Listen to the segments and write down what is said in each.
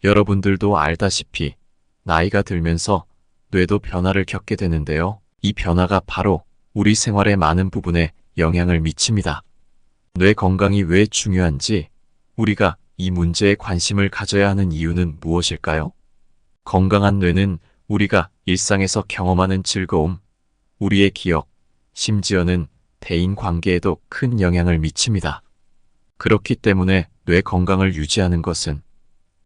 여러분들도 알다시피 나이가 들면서 뇌도 변화를 겪게 되는데요. 이 변화가 바로 우리 생활의 많은 부분에 영향을 미칩니다. 뇌 건강이 왜 중요한지, 우리가 이 문제에 관심을 가져야 하는 이유는 무엇일까요? 건강한 뇌는 우리가 일상에서 경험하는 즐거움, 우리의 기억, 심지어는 대인 관계에도 큰 영향을 미칩니다. 그렇기 때문에 뇌 건강을 유지하는 것은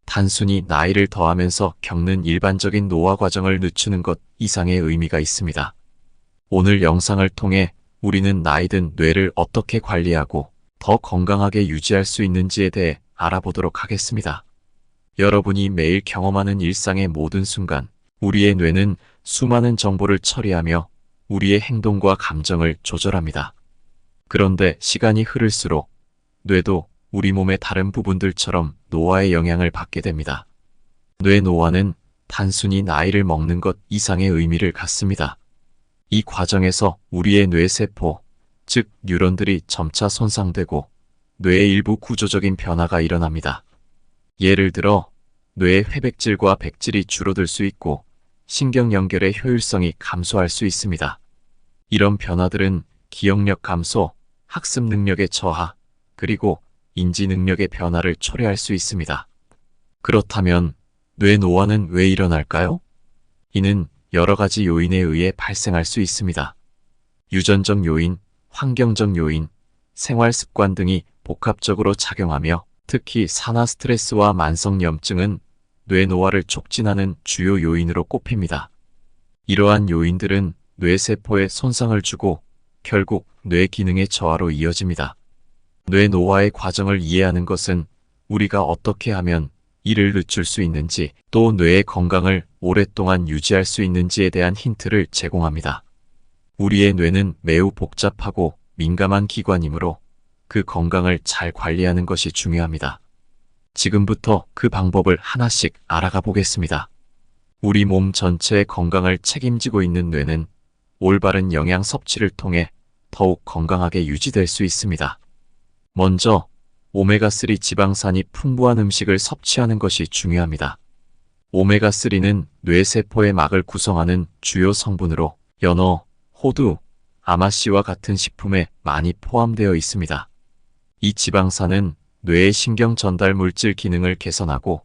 단순히 나이를 더하면서 겪는 일반적인 노화 과정을 늦추는 것 이상의 의미가 있습니다. 오늘 영상을 통해 우리는 나이든 뇌를 어떻게 관리하고 더 건강하게 유지할 수 있는지에 대해 알아보도록 하겠습니다. 여러분이 매일 경험하는 일상의 모든 순간, 우리의 뇌는 수많은 정보를 처리하며 우리의 행동과 감정을 조절합니다. 그런데 시간이 흐를수록 뇌도 우리 몸의 다른 부분들처럼 노화의 영향을 받게 됩니다. 뇌 노화는 단순히 나이를 먹는 것 이상의 의미를 갖습니다. 이 과정에서 우리의 뇌세포, 즉 뉴런들이 점차 손상되고 뇌의 일부 구조적인 변화가 일어납니다. 예를 들어 뇌의 회백질과 백질이 줄어들 수 있고 신경 연결의 효율성이 감소할 수 있습니다. 이런 변화들은 기억력 감소, 학습 능력의 저하, 그리고 인지 능력의 변화를 초래할 수 있습니다. 그렇다면 뇌 노화는 왜 일어날까요? 이는 여러 가지 요인에 의해 발생할 수 있습니다. 유전적 요인, 환경적 요인, 생활 습관 등이 복합적으로 작용하며 특히 산화 스트레스와 만성염증은 뇌 노화를 촉진하는 주요 요인으로 꼽힙니다. 이러한 요인들은 뇌세포에 손상을 주고 결국 뇌 기능의 저하로 이어집니다. 뇌 노화의 과정을 이해하는 것은 우리가 어떻게 하면 이를 늦출 수 있는지, 또 뇌의 건강을 오랫동안 유지할 수 있는지에 대한 힌트를 제공합니다. 우리의 뇌는 매우 복잡하고 민감한 기관이므로 그 건강을 잘 관리하는 것이 중요합니다. 지금부터 그 방법을 하나씩 알아가 보겠습니다. 우리 몸 전체의 건강을 책임지고 있는 뇌는 올바른 영양 섭취를 통해 더욱 건강하게 유지될 수 있습니다. 먼저 오메가3 지방산이 풍부한 음식을 섭취하는 것이 중요합니다. 오메가3는 뇌세포의 막을 구성하는 주요 성분으로 연어, 호두, 아마씨와 같은 식품에 많이 포함되어 있습니다. 이 지방산은 뇌의 신경 전달 물질 기능을 개선하고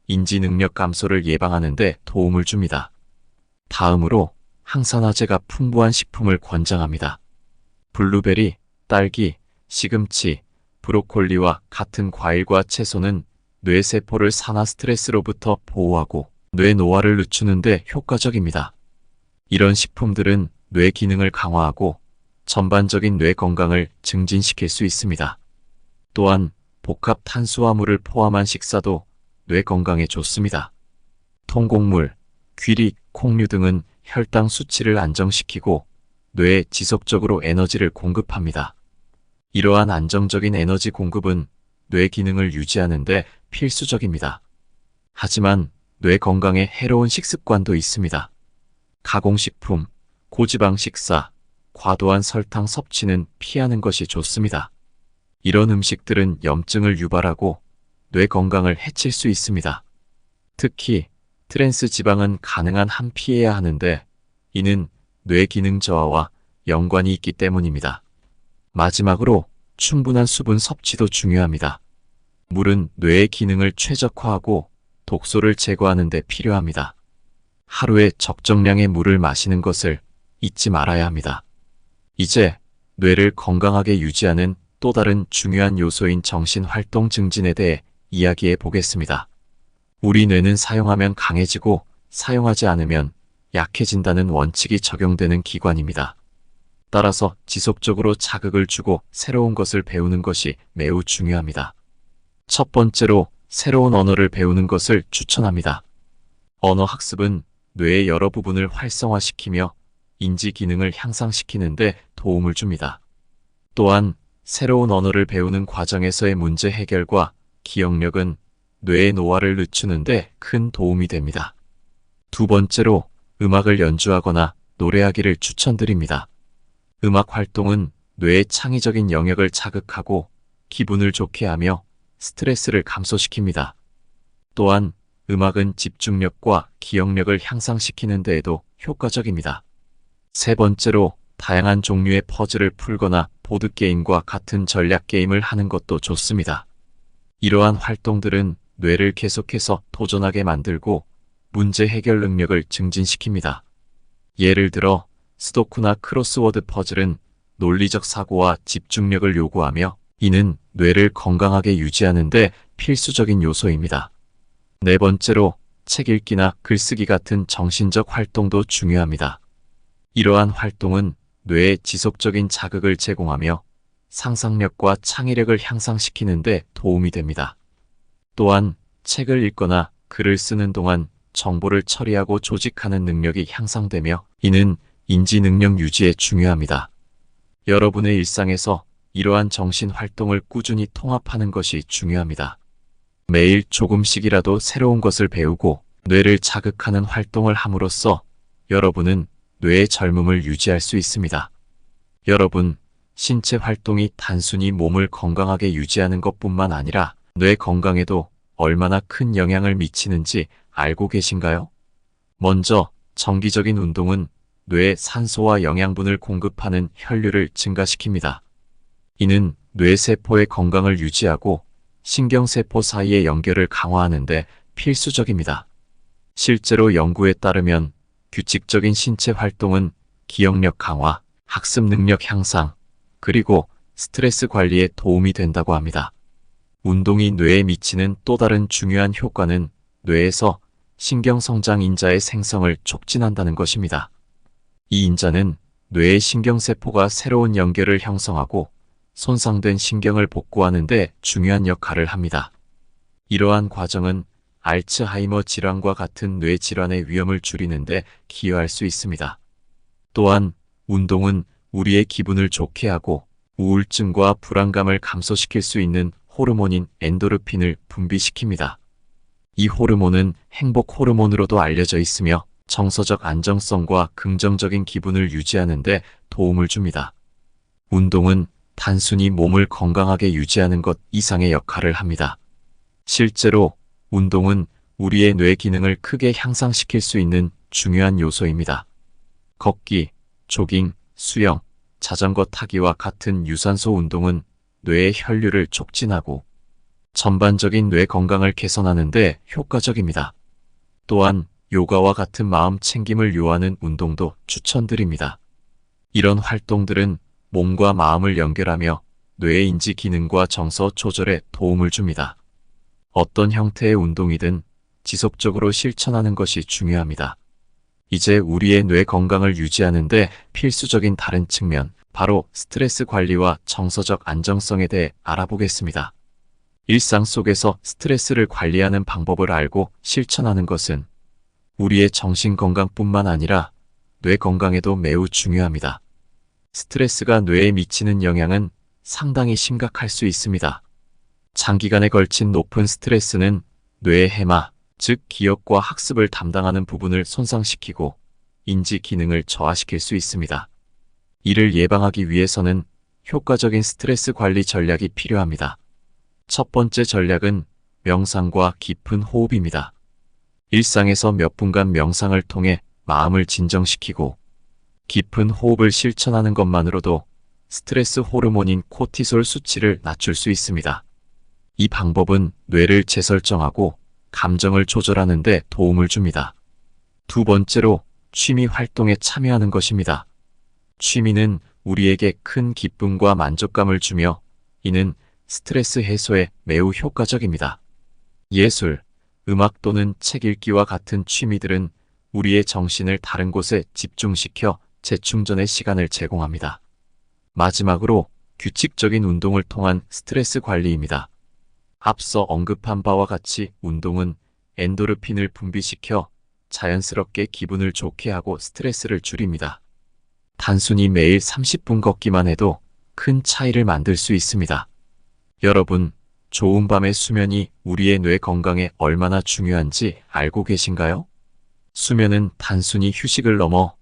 인지 능력 감소를 예방하는 데 도움을 줍니다. 다음으로 항산화제가 풍부한 식품을 권장합니다. 블루베리, 딸기, 시금치, 브로콜리와 같은 과일과 채소는 뇌세포를 산화 스트레스로부터 보호하고 뇌 노화를 늦추는 데 효과적입니다. 이런 식품들은 뇌 기능을 강화하고 전반적인 뇌 건강을 증진시킬 수 있습니다. 또한 복합 탄수화물을 포함한 식사도 뇌 건강에 좋습니다. 통곡물, 귀리, 콩류 등은 혈당 수치를 안정시키고 뇌에 지속적으로 에너지를 공급합니다. 이러한 안정적인 에너지 공급은 뇌 기능을 유지하는 데 필수적입니다. 하지만 뇌 건강에 해로운 식습관도 있습니다. 가공식품, 고지방 식사, 과도한 설탕 섭취는 피하는 것이 좋습니다. 이런 음식들은 염증을 유발하고 뇌 건강을 해칠 수 있습니다. 특히 트랜스 지방은 가능한 한 피해야 하는데 이는 뇌 기능 저하와 연관이 있기 때문입니다. 마지막으로 충분한 수분 섭취도 중요합니다. 물은 뇌의 기능을 최적화하고 독소를 제거하는 데 필요합니다. 하루에 적정량의 물을 마시는 것을 잊지 말아야 합니다. 이제 뇌를 건강하게 유지하는 또 다른 중요한 요소인 정신활동 증진에 대해 이야기해 보겠습니다. 우리 뇌는 사용하면 강해지고 사용하지 않으면 약해진다는 원칙이 적용되는 기관입니다. 따라서 지속적으로 자극을 주고 새로운 것을 배우는 것이 매우 중요합니다. 첫 번째로 새로운 언어를 배우는 것을 추천합니다. 언어 학습은 뇌의 여러 부분을 활성화시키며 인지 기능을 향상시키는 데 도움을 줍니다. 또한 새로운 언어를 배우는 과정에서의 문제 해결과 기억력은 뇌의 노화를 늦추는 데 큰 도움이 됩니다. 두 번째로 음악을 연주하거나 노래하기를 추천드립니다. 음악 활동은 뇌의 창의적인 영역을 자극하고 기분을 좋게 하며 스트레스를 감소시킵니다. 또한 음악은 집중력과 기억력을 향상시키는 데에도 효과적입니다. 세 번째로 다양한 종류의 퍼즐을 풀거나 보드게임과 같은 전략 게임을 하는 것도 좋습니다. 이러한 활동들은 뇌를 계속해서 도전하게 만들고 문제 해결 능력을 증진시킵니다. 예를 들어 스도쿠나 크로스워드 퍼즐은 논리적 사고와 집중력을 요구하며 이는 뇌를 건강하게 유지하는 데 필수적인 요소입니다. 네 번째로 책 읽기나 글쓰기 같은 정신적 활동도 중요합니다. 이러한 활동은 뇌에 지속적인 자극을 제공하며 상상력과 창의력을 향상시키는 데 도움이 됩니다. 또한 책을 읽거나 글을 쓰는 동안 정보를 처리하고 조직하는 능력이 향상되며 이는 인지 능력 유지에 중요합니다. 여러분의 일상에서 이러한 정신 활동을 꾸준히 통합하는 것이 중요합니다. 매일 조금씩이라도 새로운 것을 배우고 뇌를 자극하는 활동을 함으로써 여러분은 뇌의 젊음을 유지할 수 있습니다. 여러분, 신체 활동이 단순히 몸을 건강하게 유지하는 것뿐만 아니라 뇌 건강에도 얼마나 큰 영향을 미치는지 알고 계신가요? 먼저 정기적인 운동은 뇌에 산소와 영양분을 공급하는 혈류를 증가시킵니다. 이는 뇌세포의 건강을 유지하고 신경세포 사이의 연결을 강화하는 데 필수적입니다. 실제로 연구에 따르면 규칙적인 신체 활동은 기억력 강화, 학습 능력 향상, 그리고 스트레스 관리에 도움이 된다고 합니다. 운동이 뇌에 미치는 또 다른 중요한 효과는 뇌에서 신경성장 인자의 생성을 촉진한다는 것입니다. 이 인자는 뇌의 신경세포가 새로운 연결을 형성하고 손상된 신경을 복구하는 데 중요한 역할을 합니다. 이러한 과정은 알츠하이머 질환과 같은 뇌 질환의 위험을 줄이는 데 기여할 수 있습니다. 또한 운동은 우리의 기분을 좋게 하고 우울증과 불안감을 감소시킬 수 있는 호르몬인 엔도르핀을 분비시킵니다. 이 호르몬은 행복 호르몬으로도 알려져 있으며 정서적 안정성과 긍정적인 기분을 유지하는 데 도움을 줍니다. 운동은 단순히 몸을 건강하게 유지하는 것 이상의 역할을 합니다. 실제로 운동은 우리의 뇌 기능을 크게 향상시킬 수 있는 중요한 요소입니다. 걷기, 조깅, 수영, 자전거 타기와 같은 유산소 운동은 뇌의 혈류를 촉진하고 전반적인 뇌 건강을 개선하는 데 효과적입니다. 또한 요가와 같은 마음 챙김을 요하는 운동도 추천드립니다. 이런 활동들은 몸과 마음을 연결하며 뇌의 인지 기능과 정서 조절에 도움을 줍니다. 어떤 형태의 운동이든 지속적으로 실천하는 것이 중요합니다. 이제 우리의 뇌 건강을 유지하는 데 필수적인 다른 측면, 바로 스트레스 관리와 정서적 안정성에 대해 알아보겠습니다. 일상 속에서 스트레스를 관리하는 방법을 알고 실천하는 것은 우리의 정신 건강뿐만 아니라 뇌 건강에도 매우 중요합니다. 스트레스가 뇌에 미치는 영향은 상당히 심각할 수 있습니다. 장기간에 걸친 높은 스트레스는 뇌의 해마, 즉 기억과 학습을 담당하는 부분을 손상시키고 인지 기능을 저하시킬 수 있습니다. 이를 예방하기 위해서는 효과적인 스트레스 관리 전략이 필요합니다. 첫 번째 전략은 명상과 깊은 호흡입니다. 일상에서 몇 분간 명상을 통해 마음을 진정시키고 깊은 호흡을 실천하는 것만으로도 스트레스 호르몬인 코티솔 수치를 낮출 수 있습니다. 이 방법은 뇌를 재설정하고 감정을 조절하는 데 도움을 줍니다. 두 번째로 취미 활동에 참여하는 것입니다. 취미는 우리에게 큰 기쁨과 만족감을 주며 이는 스트레스 해소에 매우 효과적입니다. 예술, 음악 또는 책 읽기와 같은 취미들은 우리의 정신을 다른 곳에 집중시켜 재충전의 시간을 제공합니다. 마지막으로 규칙적인 운동을 통한 스트레스 관리입니다. 앞서 언급한 바와 같이 운동은 엔도르핀을 분비시켜 자연스럽게 기분을 좋게 하고 스트레스를 줄입니다. 단순히 매일 30분 걷기만 해도 큰 차이를 만들 수 있습니다. 여러분, 좋은 밤의 수면이 우리의 뇌 건강에 얼마나 중요한지 알고 계신가요? 수면은 단순히 휴식을 넘어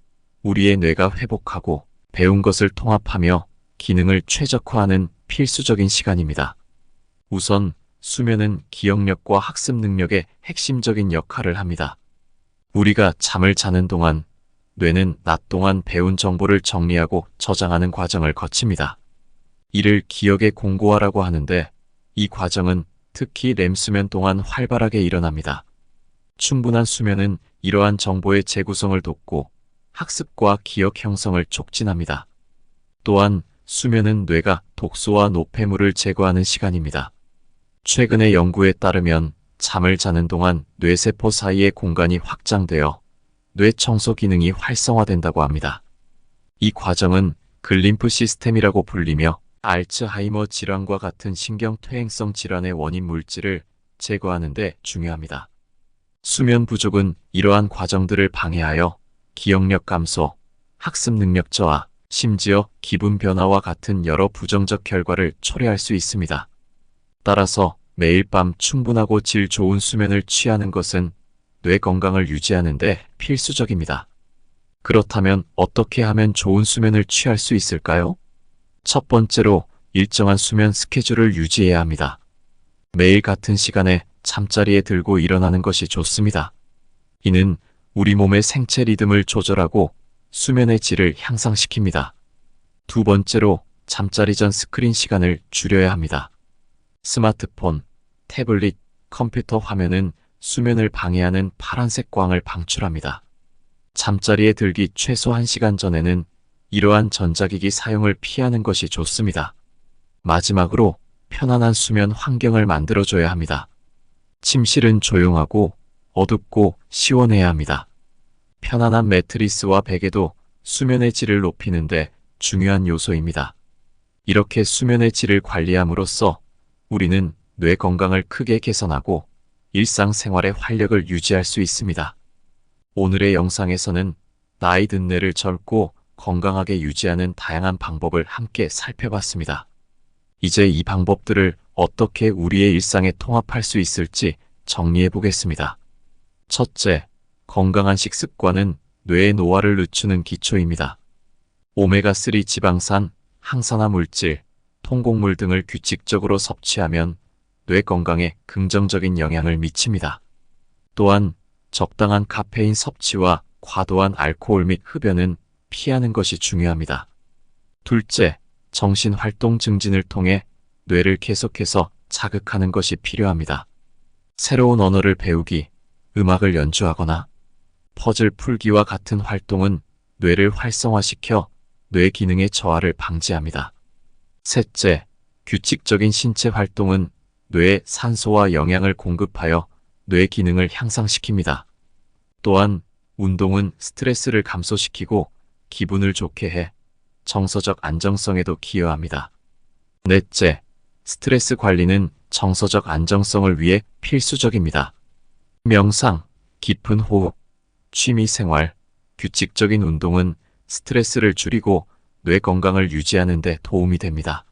우리의 뇌가 회복하고 배운 것을 통합하며 기능을 최적화하는 필수적인 시간입니다. 우선 수면은 기억력과 학습 능력에 핵심적인 역할을 합니다. 우리가 잠을 자는 동안 뇌는 낮 동안 배운 정보를 정리하고 저장하는 과정을 거칩니다. 이를 기억의 공고화라고 하는데 이 과정은 특히 렘 수면 동안 활발하게 일어납니다. 충분한 수면은 이러한 정보의 재구성을 돕고 학습과 기억 형성을 촉진합니다. 또한 수면은 뇌가 독소와 노폐물을 제거하는 시간입니다. 최근의 연구에 따르면 잠을 자는 동안 뇌세포 사이의 공간이 확장되어 뇌 청소 기능이 활성화된다고 합니다. 이 과정은 글림프 시스템이라고 불리며 알츠하이머 질환과 같은 신경퇴행성 질환의 원인 물질을 제거하는 데 중요합니다. 수면 부족은 이러한 과정들을 방해하여 기억력 감소, 학습 능력 저하, 심지어 기분 변화와 같은 여러 부정적 결과를 초래할 수 있습니다. 따라서 매일 밤 충분하고 질 좋은 수면을 취하는 것은 뇌 건강을 유지하는 데 필수적입니다. 그렇다면 어떻게 하면 좋은 수면을 취할 수 있을까요? 첫 번째로 일정한 수면 스케줄을 유지해야 합니다. 매일 같은 시간에 잠자리에 들고 일어나는 것이 좋습니다. 이는 우리 몸의 생체 리듬을 조절하고 수면의 질을 향상시킵니다. 두 번째로 잠자리 전 스크린 시간을 줄여야 합니다. 스마트폰, 태블릿, 컴퓨터 화면은 수면을 방해하는 파란색 광을 방출합니다. 잠자리에 들기 최소 1시간 전에는 이러한 전자기기 사용을 피하는 것이 좋습니다. 마지막으로 편안한 수면 환경을 만들어줘야 합니다. 침실은 조용하고 어둡고 시원해야 합니다. 편안한 매트리스와 베개도 수면의 질을 높이는데 중요한 요소입니다. 이렇게 수면의 질을 관리함으로써 우리는 뇌 건강을 크게 개선하고 일상생활의 활력을 유지할 수 있습니다. 오늘의 영상에서는 나이 든 뇌를 젊고 건강하게 유지하는 다양한 방법을 함께 살펴봤습니다. 이제 이 방법들을 어떻게 우리의 일상에 통합할 수 있을지 정리해 보겠습니다. 첫째, 건강한 식습관은 뇌의 노화를 늦추는 기초입니다. 오메가3 지방산, 항산화 물질, 통곡물 등을 규칙적으로 섭취하면 뇌 건강에 긍정적인 영향을 미칩니다. 또한 적당한 카페인 섭취와 과도한 알코올 및 흡연은 피하는 것이 중요합니다. 둘째, 정신활동 증진을 통해 뇌를 계속해서 자극하는 것이 필요합니다. 새로운 언어를 배우기, 음악을 연주하거나 퍼즐 풀기와 같은 활동은 뇌를 활성화시켜 뇌 기능의 저하를 방지합니다. 셋째, 규칙적인 신체 활동은 뇌에 산소와 영양을 공급하여 뇌 기능을 향상시킵니다. 또한 운동은 스트레스를 감소시키고 기분을 좋게 해 정서적 안정성에도 기여합니다. 넷째, 스트레스 관리는 정서적 안정성을 위해 필수적입니다. 명상, 깊은 호흡, 취미생활, 규칙적인 운동은 스트레스를 줄이고 뇌 건강을 유지하는 데 도움이 됩니다.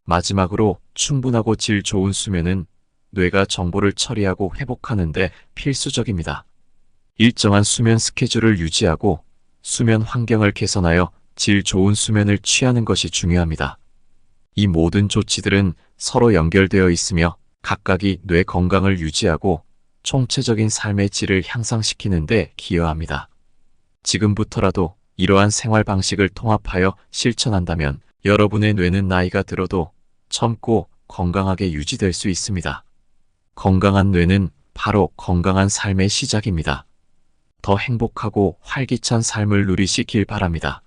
마지막으로 충분하고 질 좋은 수면은 뇌가 정보를 처리하고 회복하는 데 필수적입니다. 일정한 수면 스케줄을 유지하고 수면 환경을 개선하여 질 좋은 수면을 취하는 것이 중요합니다. 이 모든 조치들은 서로 연결되어 있으며 각각이 뇌 건강을 유지하고 총체적인 삶의 질을 향상시키는 데 기여합니다. 지금부터라도 이러한 생활 방식을 통합하여 실천한다면 여러분의 뇌는 나이가 들어도 젊고 건강하게 유지될 수 있습니다. 건강한 뇌는 바로 건강한 삶의 시작입니다. 더 행복하고 활기찬 삶을 누리시길 바랍니다.